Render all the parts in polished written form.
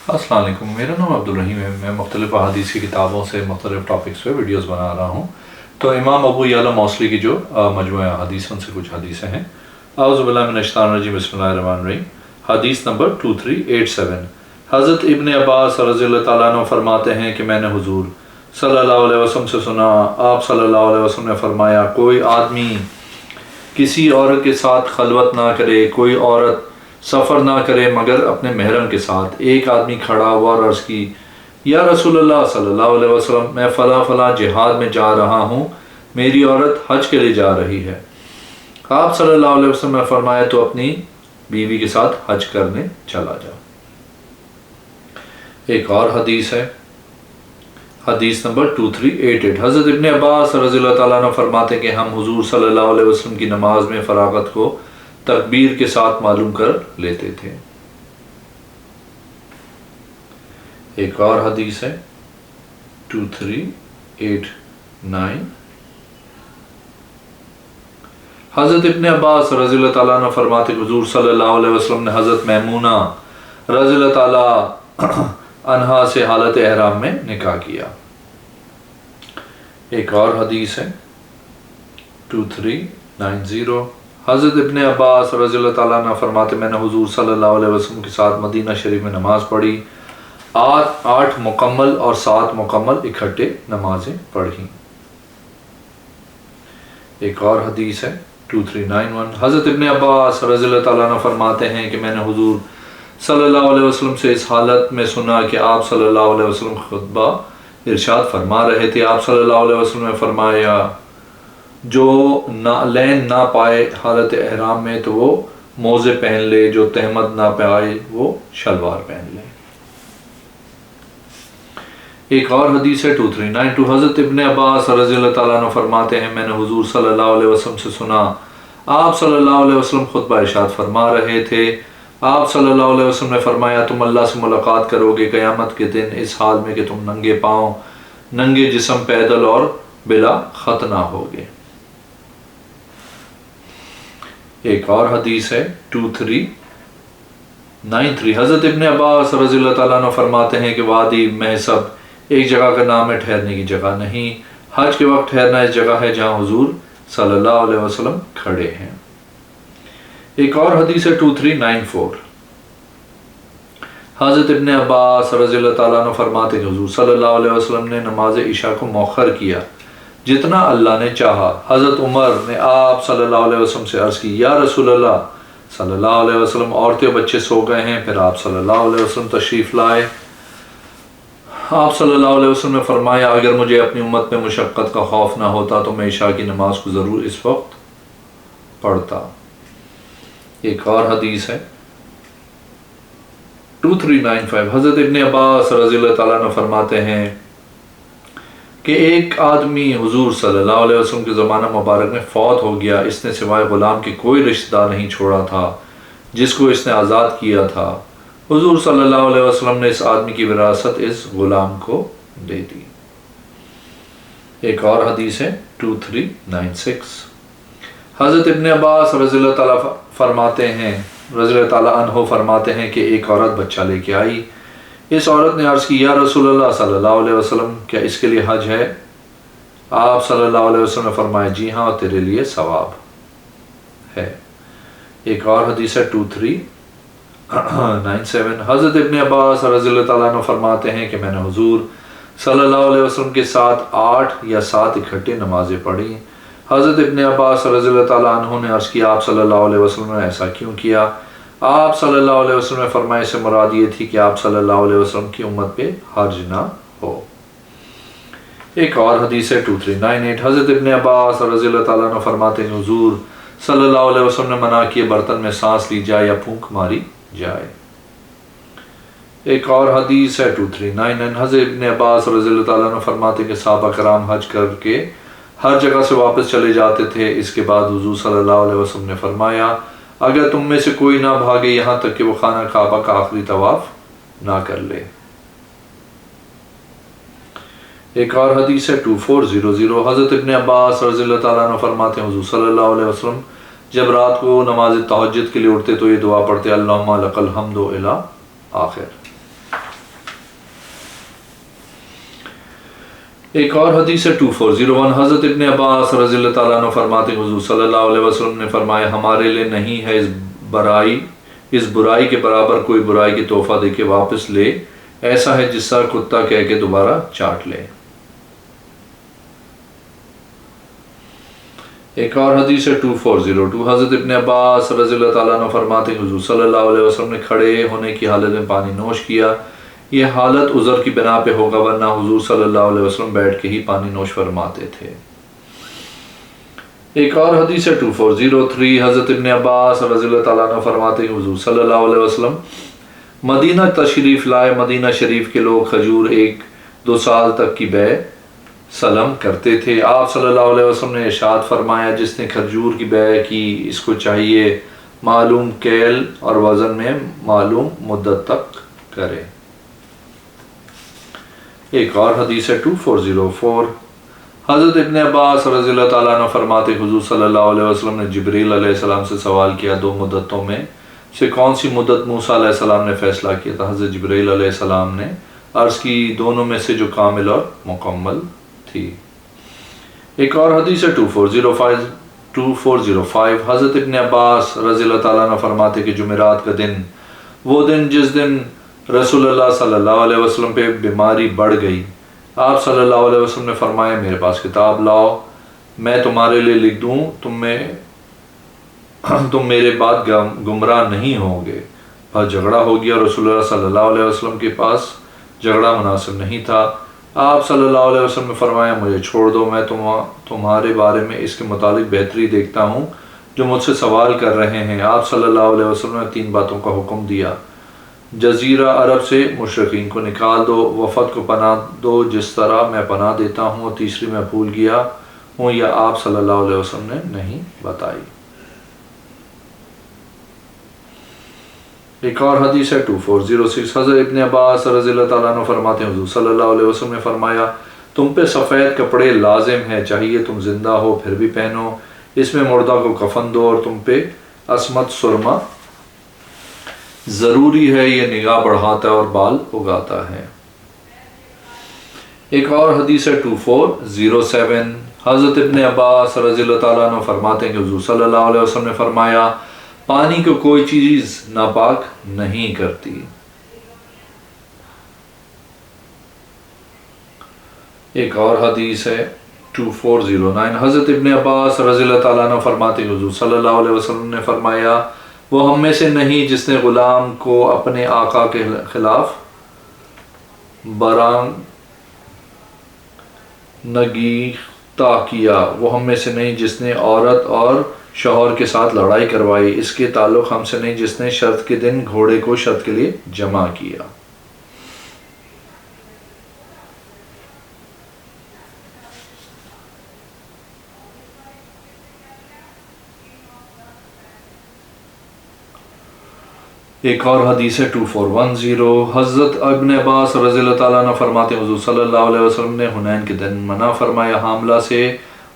السلام علیکم، میرا نام عبدالرحیم ہے۔ میں مختلف احادیث کی کتابوں سے مختلف ٹاپکس پہ ویڈیوز بنا رہا ہوں۔ تو امام ابو یعلا موصلی کی جو مجموعہ حدیث ان سے کچھ حدیثیں ہیں۔ اعوذ باللہ من الشیطان الرجیم، بسم اللہ الرحمن الرحیم۔ حدیث نمبر 2387۔ حضرت ابن عباس رضی اللہ تعالیٰ عنہ فرماتے ہیں کہ میں نے حضور صلی اللہ علیہ وسلم سے سنا، آپ صلی اللہ علیہ وسلم نے فرمایا، کوئی آدمی کسی عورت کے ساتھ خلوت نہ کرے، کوئی عورت سفر نہ کرے مگر اپنے محرم کے ساتھ۔ ایک آدمی کھڑا ہوا اور عرض کی، یا رسول اللہ صلی اللہ علیہ وسلم، میں فلاں فلاں جہاد میں جا رہا ہوں، میری عورت حج کے لیے جا رہی ہے۔ آپ صلی اللہ علیہ وسلم نے فرمایا، تو اپنی بیوی کے ساتھ حج کرنے چلا جا۔ ایک اور حدیث ہے، حدیث نمبر 2388۔ حضرت ابن عباس رضی اللہ تعالیٰ عنہ فرماتے ہیں کہ ہم حضور صلی اللہ علیہ وسلم کی نماز میں فراغت کو تکبیر کے ساتھ معلوم کر لیتے تھے۔ ایک اور حدیث ہے 2389۔ حضرت ابن عباس رضی اللہ تعالیٰ عنہ فرماتے کہ حضور صلی اللہ علیہ وسلم نے حضرت میمونہ رضی اللہ تعالیٰ عنہا سے حالت احرام میں نکاح کیا۔ ایک اور حدیث ہے 2390۔ حضرت ابن عباس رضی اللہ تعالیٰ عنہ فرماتے میں نے حضور صلی اللہ علیہ وسلم کے ساتھ مدینہ شریف میں نماز پڑھی، 8 مکمل اور 7 مکمل اکٹھے نمازیں پڑھی۔ ایک اور حدیث ہے 2391۔ حضرت ابن عباس رضی اللہ تعالیٰ عنہ فرماتے ہیں کہ میں نے حضور صلی اللہ علیہ وسلم سے اس حالت میں سنا کہ آپ صلی اللہ علیہ وسلم خطبہ ارشاد فرما رہے تھے۔ آپ صلی اللہ علیہ وسلم نے فرمایا، جو نعلین نہ پائے حالت احرام میں تو وہ موزے پہن لے، جو تہمت نہ پائے وہ شلوار پہن لے۔ ایک اور حدیث ہے 2392۔ حضرت ابن عباس رضی اللہ تعالیٰ عنہ فرماتے ہیں میں نے حضور صلی اللہ علیہ وسلم سے سنا، آپ صلی اللہ علیہ وسلم خطبہ ارشاد فرما رہے تھے۔ آپ صلی اللہ علیہ وسلم نے فرمایا، تم اللہ سے ملاقات کرو گے قیامت کے دن اس حال میں کہ تم ننگے پاؤں، ننگے جسم، پیدل اور بلا ختنہ ہوگے۔ ایک اور حدیث ہے 2393۔ حضرت ابن عباس رضی اللہ تعالیٰ عنہ فرماتے ہیں کہ وادی محسب ایک جگہ کا نام ہے، ٹھہرنے کی جگہ نہیں۔ حج کے وقت ٹھہرنا اس جگہ ہے جہاں حضور صلی اللہ علیہ وسلم کھڑے ہیں۔ ایک اور حدیث ہے 2394۔ حضرت ابن عباس رضی اللہ تعالیٰ عنہ فرماتے ہیں کہ حضور صلی اللہ علیہ وسلم نے نماز عشاء کو مؤخر کیا جتنا اللہ نے چاہا۔ حضرت عمر نے آپ صلی اللہ علیہ وسلم سے عرض کی، یا رسول اللہ صلی اللہ علیہ وسلم، عورتیں و بچے سو گئے ہیں۔ پھر آپ صلی اللہ علیہ وسلم تشریف لائے۔ آپ صلی اللہ علیہ وسلم نے فرمایا، اگر مجھے اپنی امت میں مشقت کا خوف نہ ہوتا تو میں عشاء کی نماز کو ضرور اس وقت پڑھتا۔ ایک اور حدیث ہے 2395۔ حضرت ابن عباس رضی اللہ تعالیٰ عنہ فرماتے ہیں کہ ایک آدمی حضور صلی اللہ علیہ وسلم کے زمانہ مبارک میں فوت ہو گیا، اس نے سوائے غلام کے کوئی رشتہ دار نہیں چھوڑا تھا جس کو اس نے آزاد کیا تھا۔ حضور صلی اللہ علیہ وسلم نے اس آدمی کی وراثت اس غلام کو دے دی۔ ایک اور حدیث ہے 2396۔ حضرت ابن عباس رضی اللہ تعالیٰ عنہ فرماتے ہیں کہ ایک عورت بچہ لے کے آئی۔ اس عورت نے عرض کی، یا رسول اللہ صلی اللہ علیہ وسلم، کیا اس کے لیے حج ہے؟ آپ صلی اللہ علیہ وسلم نے فرمایا، جی ہاں، تیرے لیے ثواب ہے۔ ایک اور حدیث ہے 2397۔ حضرت ابن عباس رضی اللہ تعالیٰ عنہ فرماتے ہیں کہ میں نے حضور صلی اللہ علیہ وسلم کے ساتھ 8 یا 7 اکٹھے نمازیں پڑھی۔ حضرت ابن عباس رضی اللہ تعالیٰ عنہ نے عرض کیا، آپ صلی اللہ علیہ وسلم نے ایسا کیوں کیا؟ آپ صلی اللہ علیہ وسلم نے فرمایا، سے مراد یہ تھی کہ آپ صلی اللہ علیہ وسلم کی امت پہ حرج نہ ہو۔ ایک اور حدیث ہے 2398۔ حضرت ابن عباس رضی اللہ تعالیٰ عنہ فرماتے ہیں، حضور صلی اللہ علیہ وسلم نے منع کیا برتن میں سانس لی جائے یا پھونک ماری جائے۔ ایک اور حدیث ہے 2399۔ حضرت ابن عباس رضی اللہ تعالیٰ عنہ فرماتے ہیں کہ صحابہ کرام حج کر کے ہر جگہ سے واپس چلے جاتے تھے۔ اس کے بعد حضور صلی اللہ علیہ وسلم نے فرمایا، اگر تم میں سے کوئی نہ بھاگے یہاں تک کہ وہ خانہ کعبہ کا آخری طواف نہ کر لے۔ ایک اور حدیث ہے 2400۔ حضرت ابن عباس رضی اللہ تعالیٰ عنہ فرماتے ہیں، حضور صلی اللہ علیہ وسلم جب رات کو نماز تہجد کے لیے اٹھتے تو یہ دعا پڑھتے، اللہم لک الحمد الی آخر۔ ایک اور حدیث ہے 2401 حضرت ابن عباس رضی اللہ تعالیٰ عنہ فرماتے ہیں حضور صلی اللہ علیہ وسلم نے فرمایا ہمارے لیے نہیں ہے اس برائی کے برابر کوئی برائی کی تحفہ دے کے واپس لے، ایسا ہے جس طرح کتا کہہ کے دوبارہ چاٹ لے۔ ایک اور حدیث ہے 2402 حضرت ابن عباس رضی اللہ تعالیٰ عنہ فرماتے ہیں حضور صلی اللہ علیہ وسلم نے کھڑے ہونے کی حالت میں پانی نوش کیا، یہ حالت عذر کی بنا پہ ہوگا ورنہ حضور صلی اللہ علیہ وسلم بیٹھ کے ہی پانی نوش فرماتے تھے۔ ایک اور حدیث ہے 2403 حضرت ابن عباس رضی اللہ تعالیٰ عنہ فرماتے ہیں حضور صلی اللہ علیہ وسلم مدینہ تشریف لائے، مدینہ شریف کے لوگ کھجور 1-2 سال تک کی بے سلم کرتے تھے۔ آپ صلی اللہ علیہ وسلم نے ارشاد فرمایا جس نے کھجور کی بے کی اس کو چاہیے معلوم کیل اور وزن میں معلوم مدت تک کرے۔ ایک اور حدیث ہے 2404 حضرت ابن عباس رضی اللہ تعالیٰ عنہ فرماتے حضور صلی اللہ علیہ وسلم نے جبریل علیہ السلام سے سوال کیا 2 مدتوں میں سے کون سی مدت موسیٰ علیہ السلام نے فیصلہ کیا تھا؟ حضرت جبریل علیہ السلام نے عرض کی دونوں میں سے جو کامل اور مکمل تھی۔ ایک اور حدیث ہے 2405 حضرت ابن عباس رضی اللہ تعالیٰ عنہ فرماتے کہ جمعرات کا دن وہ دن جس دن رسول اللہ صلی اللہ علیہ وسلم پہ بیماری بڑھ گئی، آپ صلی اللہ علیہ وسلم نے فرمایا میرے پاس کتاب لاؤ میں تمہارے لیے لکھ دوں، تم میرے بعد گمراہ نہیں ہوں گے۔ بس جھگڑا ہو گیا، رسول اللہ صلی اللہ علیہ وسلم کے پاس جھگڑا مناسب نہیں تھا۔ آپ صلی اللہ علیہ وسلم نے فرمایا مجھے چھوڑ دو، میں تمہارے بارے میں اس کے متعلق بہتری دیکھتا ہوں جو مجھ سے سوال کر رہے ہیں۔ آپ صلی اللہ علیہ وسلم نے 3 باتوں کا حکم دیا، جزیرہ عرب سے مشرکین کو نکال دو، وفد کو پناہ دو جس طرح میں پناہ دیتا ہوں، اور تیسری میں بھول گیا ہوں یا آپ صلی اللہ علیہ وسلم نے نہیں بتائی۔ ایک اور حدیث ہے 2406 حضرت ابن عباس رضی اللہ تعالیٰ عنہ فرماتے ہیں حضور صلی اللہ علیہ وسلم نے فرمایا تم پہ سفید کپڑے لازم ہے، چاہیے تم زندہ ہو پھر بھی پہنو، اس میں مردہ کو کفن دو، اور تم پہ عصمت سرما ضروری ہے، یہ نگاہ بڑھاتا ہے اور بال اگاتا ہے۔ ایک اور حدیث ہے 2407 حضرت ابن عباس رضی اللہ تعالیٰ عنہ فرماتے ہیں کہ حضور صلی اللہ علیہ وسلم نے فرمایا پانی کو کوئی چیز ناپاک نہیں کرتی۔ ایک اور حدیث ہے 2409 حضرت ابن عباس رضی اللہ تعالیٰ عنہ فرماتے ہیں حضور صلی اللہ علیہ وسلم نے فرمایا وہ ہم میں سے نہیں جس نے غلام کو اپنے آقا کے خلاف برانگیختہ کیا، وہ ہم میں سے نہیں جس نے عورت اور شوہر کے ساتھ لڑائی کروائی، اس کے تعلق ہم سے نہیں جس نے شرط کے دن گھوڑے کو شرط کے لیے جمع کیا۔ ایک اور حدیث ہے 2410 حضرت ابن عباس رضی اللہ تعالیٰ عنہ فرماتے ہیں حضور صلی اللہ علیہ وسلم نے حنین کے دن منع فرمایا حاملہ سے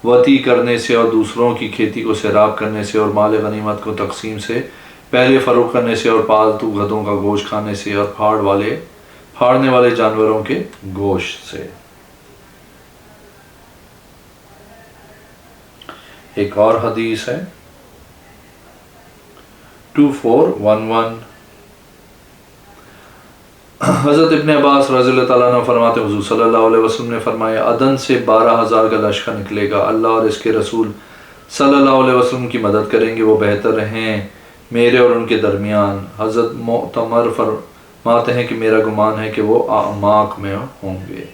وطی کرنے سے اور دوسروں کی کھیتی کو سیراب کرنے سے اور مال غنیمت کو تقسیم سے پہلے فروخت کرنے سے اور پالتو گدھوں کا گوشت کھانے سے اور پھاڑنے والے جانوروں کے گوشت سے۔ ایک اور حدیث ہے 2411 حضرت ابن عباس رضی اللہ تعالیٰ عنہ فرماتے حضور صلی اللہ علیہ وسلم نے فرمایا عدن سے 12,000 کا لشکر نکلے گا، اللہ اور اس کے رسول صلی اللہ علیہ وسلم کی مدد کریں گے، وہ بہتر ہیں میرے اور ان کے درمیان۔ حضرت معتمر فرماتے ہیں کہ میرا گمان ہے کہ وہ اعماق میں ہوں گے۔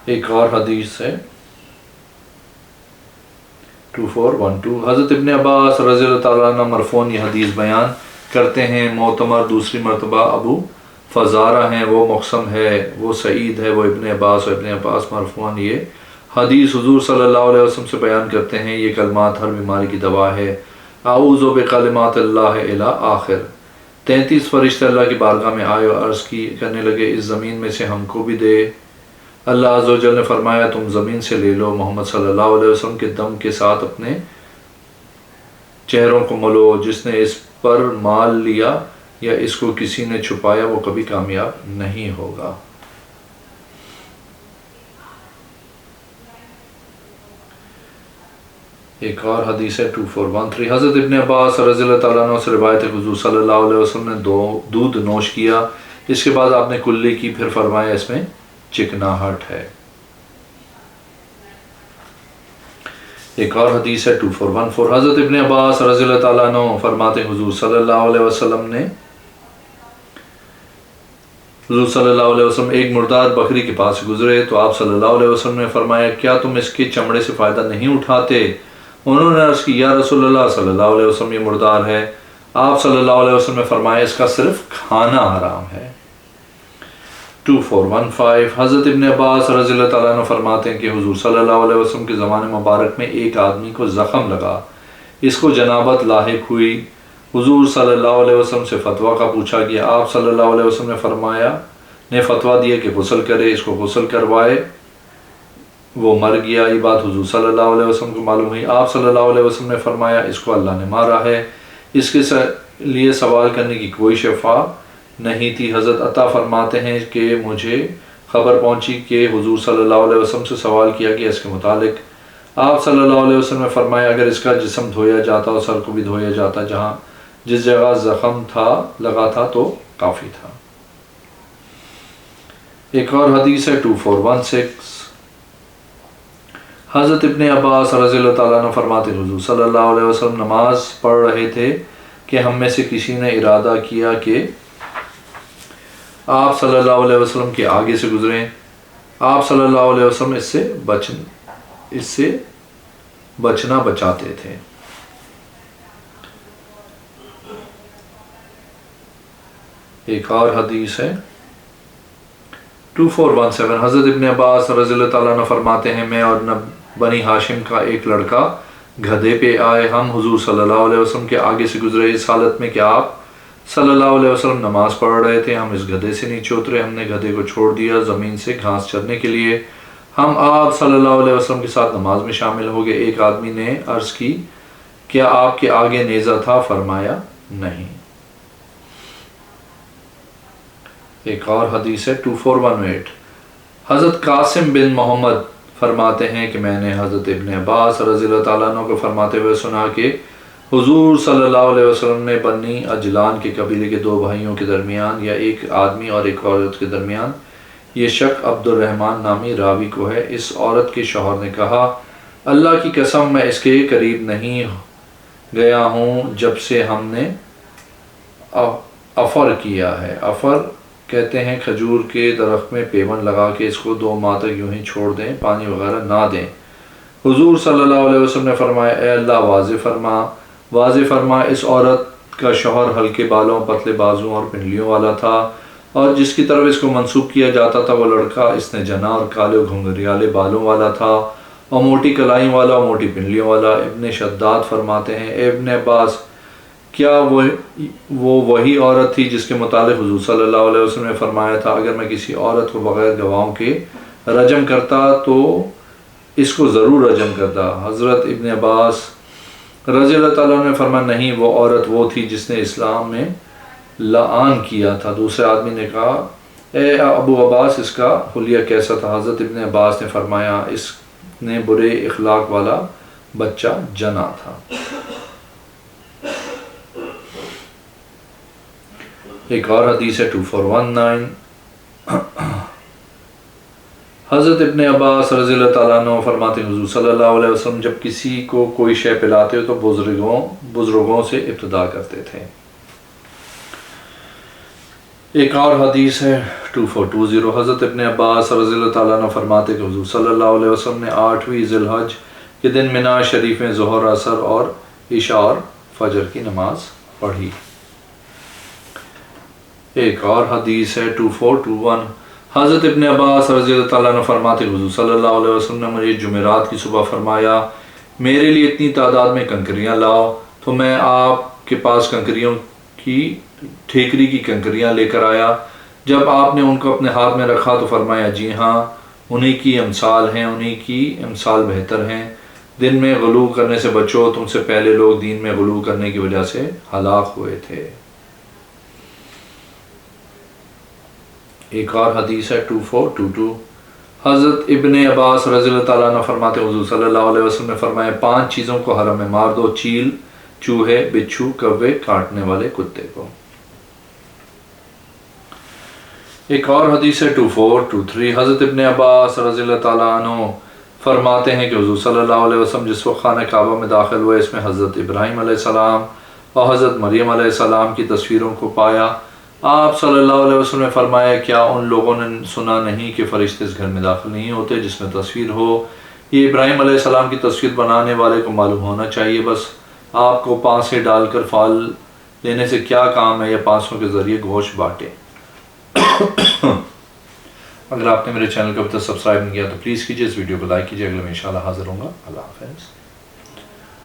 ایک اور حدیث ہے 2412 حضرت ابن عباس رضی اللہ تعالیٰ عنہ مرفوعاً یہ حدیث بیان کرتے ہیں، معتمر دوسری مرتبہ ابو فزارہ ہیں، وہ مقسم ہے، وہ سعید ہے، وہ ابن عباس اور ابن عباس مرفوعاً یہ حدیث حضور صلی اللہ علیہ وسلم سے بیان کرتے ہیں۔ یہ کلمات ہر بیماری کی دوا ہے، اعوذ بکلمات اللہ الی آخر۔ 33 فرشتے اللہ کی بارگاہ میں آئے اور عرض کرنے لگے اس زمین میں سے ہم کو بھی دے۔ اللہ عز و جل نے فرمایا تم زمین سے لے لو، محمد صلی اللہ علیہ وسلم کے دم کے ساتھ اپنے چہروں کو ملو، جس نے اس پر مال لیا یا اس کو کسی نے چھپایا وہ کبھی کامیاب نہیں ہوگا۔ ایک اور حدیث ہے 2413، حضرت ابن عباس رضی اللہ تعالیٰ عنہ سے روایت ہے حضور صلی اللہ علیہ وسلم نے دودھ نوش کیا، اس کے بعد آپ نے کلی کی، پھر فرمایا اس میں چکناہٹ ہے۔ ایک اور حدیث ہے 2414، حضرت ابن عباس رضی اللہ تعالیٰ عنہ فرماتے ہیں حضور صلی اللہ علیہ وسلم ایک مردار بکری کے پاس گزرے تو آپ صلی اللہ علیہ وسلم نے فرمایا کیا تم اس کے چمڑے سے فائدہ نہیں اٹھاتے؟ انہوں نے عرض کی یا رسول اللہ صلی اللہ علیہ وسلم یہ مردار ہے۔ آپ صلی اللہ علیہ وسلم نے فرمایا اس کا صرف کھانا حرام ہے۔ 2415، حضرت ابن عباس رضی اللہ تعالیٰ عنہ فرماتے ہیں کہ حضور صلی اللہ علیہ وسلم کے زمانے مبارک میں ایک آدمی کو زخم لگا، اس کو جنابت لاحق ہوئی، حضور صلی اللہ علیہ وسلم سے فتویٰ کا پوچھا گیا، آپ صلی اللہ علیہ وسلم نے فتویٰ دیا کہ غسل کرے، اس کو غسل کروائے، وہ مر گیا۔ یہ بات حضور صلی اللہ علیہ وسلم کو معلوم ہوئی، آپ صلی اللہ علیہ وسلم نے فرمایا اس کو اللہ نے مارا ہے، اس کے لیے سوال کرنے کی کوئی شفا نہیں تھی۔ حضرت عطا فرماتے ہیں کہ مجھے خبر پہنچی کہ حضور صلی اللہ علیہ وسلم سے سوال کیا گیا اس کے متعلق، آپ صلی اللہ علیہ وسلم نے فرمایا اگر اس کا جسم دھویا جاتا اور سر کو بھی دھویا جاتا جس جگہ زخم لگا تھا تو کافی تھا۔ ایک اور حدیث ہے 2416، حضرت ابن عباس رضی اللہ تعالیٰ عنہ فرماتے حضور صلی اللہ علیہ وسلم نماز پڑھ رہے تھے کہ ہم میں سے کسی نے ارادہ کیا کہ آپ صلی اللہ علیہ وسلم کے آگے سے گزریں، آپ صلی اللہ علیہ وسلم اس سے بچنا بچاتے تھے۔ ایک اور حدیث ہے 2417، حضرت ابن عباس رضی اللہ تعالیٰ عنہ فرماتے ہیں میں اور بنی ہاشم کا ایک لڑکا گدھے پہ آئے، ہم حضور صلی اللہ علیہ وسلم کے آگے سے گزرے اس حالت میں کہ آپ صلی اللہ علیہ وسلم نماز پڑھ رہے تھے، ہم اس گدھے سے نیچے اترے، ہم نے گدھے کو چھوڑ دیا زمین سے گھاس چرنے کے لیے، ہم آپ صلی اللہ علیہ وسلم کے ساتھ نماز میں شامل ہو گئے۔ ایک آدمی نے عرض کی کیا آپ کے آگے نیزہ تھا؟ فرمایا نہیں۔ ایک اور حدیث ہے 2418، حضرت قاسم بن محمد فرماتے ہیں کہ میں نے حضرت ابن عباس رضی اللہ تعالیٰ عنہ کو فرماتے ہوئے سنا کہ حضور صلی اللہ علیہ وسلم نے بنی اجلان کے قبیلے کے دو بھائیوں کے درمیان یا ایک آدمی اور ایک عورت کے درمیان یہ شک عبد الرحمن نامی راوی کو ہے۔ اس عورت کے شوہر نے کہا اللہ کی قسم میں اس کے قریب نہیں گیا ہوں جب سے ہم نے افر کیا ہے۔ افر کہتے ہیں کھجور کے درخت میں پیون لگا کے اس کو 2 ماہ تک یوں ہی چھوڑ دیں، پانی وغیرہ نہ دیں۔ حضور صلی اللہ علیہ وسلم نے فرمایا اے اللہ واضح فرما اس عورت کا شوہر ہلکے بالوں، پتلے بازوں اور پنڈلیوں والا تھا، اور جس کی طرف اس کو منسوب کیا جاتا تھا وہ لڑکا اس نے جنا اور کالے گھنگریالے بالوں والا تھا اور موٹی کلائیں والا اور موٹی پنڈلیوں والا۔ ابن شداد فرماتے ہیں اے ابن عباس کیا وہ وہی عورت تھی جس کے متعلق حضور صلی اللہ علیہ وسلم نے فرمایا تھا اگر میں کسی عورت کو بغیر گواہوں کے رجم کرتا تو اس کو ضرور رجم کرتا؟ حضرت ابن عباس رضی اللہ تعالیٰ عنہ نے فرمایا نہیں، وہ عورت وہ تھی جس نے اسلام میں لعان کیا تھا۔ دوسرے آدمی نے کہا اے ابو عباس اس کا حلیہ کیسا تھا؟ حضرت ابن عباس نے فرمایا اس نے برے اخلاق والا بچہ جنا تھا۔ ایک اور حدیث ہے 2419، حضرت ابن عباس رضی اللہ تعالیٰ عنہ فرماتے ہیں حضور صلی اللہ علیہ وسلم جب کسی کو کوئی شے پلاتے ہو تو بزرگوں سے ابتدا کرتے تھے۔ ایک اور حدیث ہے 2420، حضرت ابن عباس رضی اللہ تعالیٰ عنہ فرماتے کہ حضور صلی اللہ علیہ وسلم نے 8ویں ذی الحج کے دن منا شریف میں ظہر، عصر اور عشاء اور فجر کی نماز پڑھی۔ ایک اور حدیث ہے 2421، حضرت ابن عباس رضی اللہ تعالیٰ عنہ فرماتے حضور صلی اللہ علیہ وسلم نے مجھے جمعرات کی صبح فرمایا میرے لیے اتنی تعداد میں کنکریاں لاؤ، تو میں آپ کے پاس کنکریوں کی ٹھیکری کی کنکریاں لے کر آیا۔ جب آپ نے ان کو اپنے ہاتھ میں رکھا تو فرمایا جی ہاں انہی کی امثال ہیں، انہی کی امثال بہتر ہیں، دن میں غلو کرنے سے بچو، تم سے پہلے لوگ دین میں غلو کرنے کی وجہ سے ہلاک ہوئے تھے۔ ایک اور حدیث ہے 2422، حضرت ابن عباس رضی اللہ تعالیٰ عنہ فرماتے حضور صلی اللہ علیہ وسلم نے فرمایا 5 چیزوں کو حرم میں مار دو، چیل، چوہے، بچھو، کوے، کاٹنے والے کتے کو۔ ایک اور حدیث ہے 2423، حضرت ابن عباس رضی اللہ تعالیٰ عنہ فرماتے ہیں کہ حضور صلی اللہ علیہ وسلم جس وقت خانہ کعبہ میں داخل ہوئے، اس میں حضرت ابراہیم علیہ السلام اور حضرت مریم علیہ السلام کی تصویروں کو پایا۔ آپ صلی اللہ علیہ وسلم نے فرمایا کیا ان لوگوں نے سنا نہیں کہ فرشتے اس گھر میں داخل نہیں ہوتے جس میں تصویر ہو؟ یہ ابراہیم علیہ السلام کی تصویر بنانے والے کو معلوم ہونا چاہیے، بس آپ کو پانسے ڈال کر فال لینے سے کیا کام ہے، یا پانسوں کے ذریعے گوشت بانٹے۔ اگر آپ نے میرے چینل کو ابھی تک سبسکرائب نہیں کیا تو پلیز کیجیے، اس ویڈیو کو لائک کیجیے۔ اگلے میں انشاءاللہ حاضر ہوں گا۔ اللہ حافظ۔